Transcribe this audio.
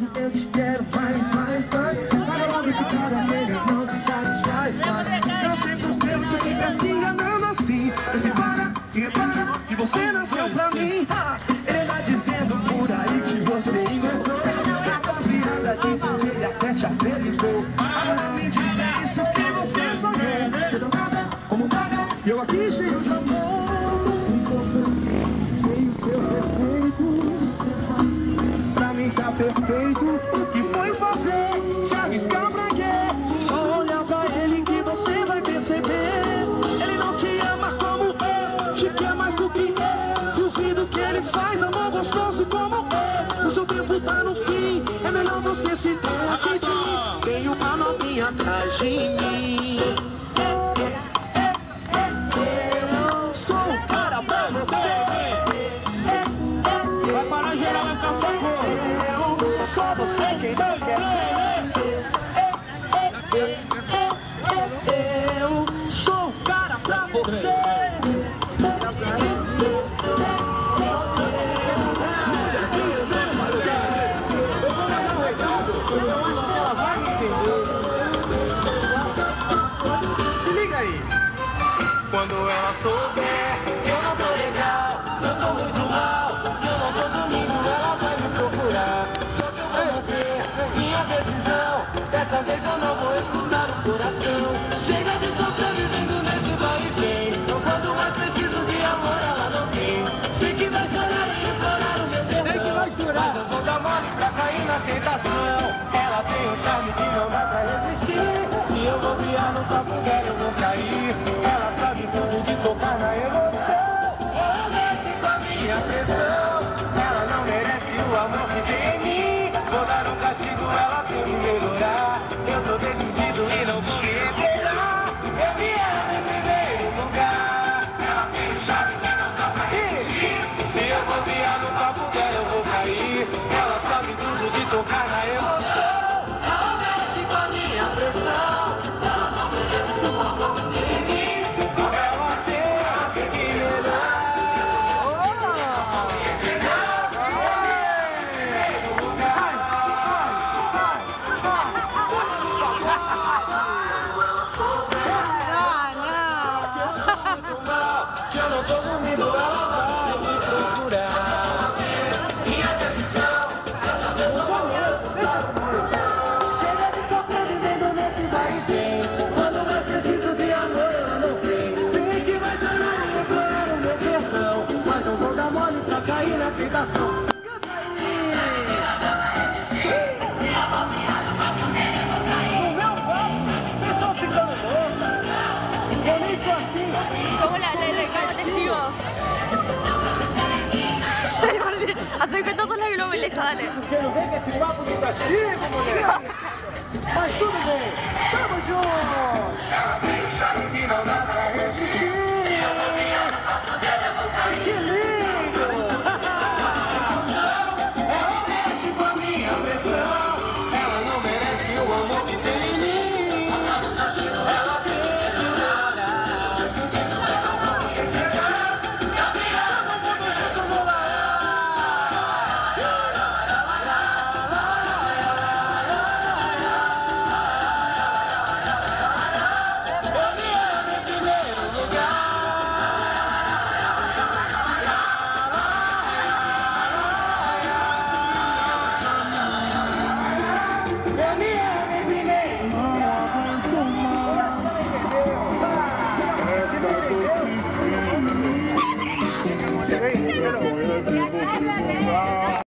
hoje eu te quero mais. Para logo esse cara dele não te satisfaz mais. Eu sei por que você fica se enganando assim. Você para e repara que você nasceu pra mim. Ele vai dizendo por aí que você inventou. A virada disse que ele até te apelidou. Agora me diga isso que você sonhou. Você não nada como nada, e eu aqui cheio de amor. Perfeito, o que foi fazer? Se arriscar pra quê? Só olhar pra ele que você vai perceber. Ele não te ama como eu, te quer mais do que eu. Duvido que ele faz amor gostoso como eu. O seu tempo tá no fim, é melhor você se decidir. Tem uma novinha atrás de mim. Eu sou o cara pra você. Vai parar geral, vai ficar só você quem não quer ver. Eu sou o cara pra você. Eu vou mandar um recado, eu acho que ela vai entender. Se liga aí. Quando ela souber que eu não tô legal, eu tô muito mal, eu não tô dormindo, ela vai me procurar. Minha decisão, dessa vez eu não vou escutar o coração. Chega de sofrer vivendo nesse vai e vem. Eu quando mais preciso de amor ela não tem. Sei que vai chorar e implorar o meu perdão. Sei que vai chorar, mas eu vou dar mole pra cair na tentação. Ela tem um charme que não dá pra resistir. E eu vou viar no papo dela, eu vou cair. Ela sabe tudo de tocar na emoção. Ela mexe com a minha pressão. Ela não merece o amor que tem em mim. Vou dar um castigo, ela tem que melhorar. Eu tô decidido e não vou me revelar. Eu vi ela em primeiro lugar. Ela tem um chave que não dá pra resistir. Se eu vou viar no papo dela, eu vou cair. Ela sabe tudo de tocar na emoção. Ela mexe com a minha pressão. Ela não merece o amor que tem em mim. Ela tem que melhorar. Acerca toda la global, dale. Quero ver que esse papo de castigo, mulher. Mas tudo bem, tamo junto. Ela tem o charme que não dá pra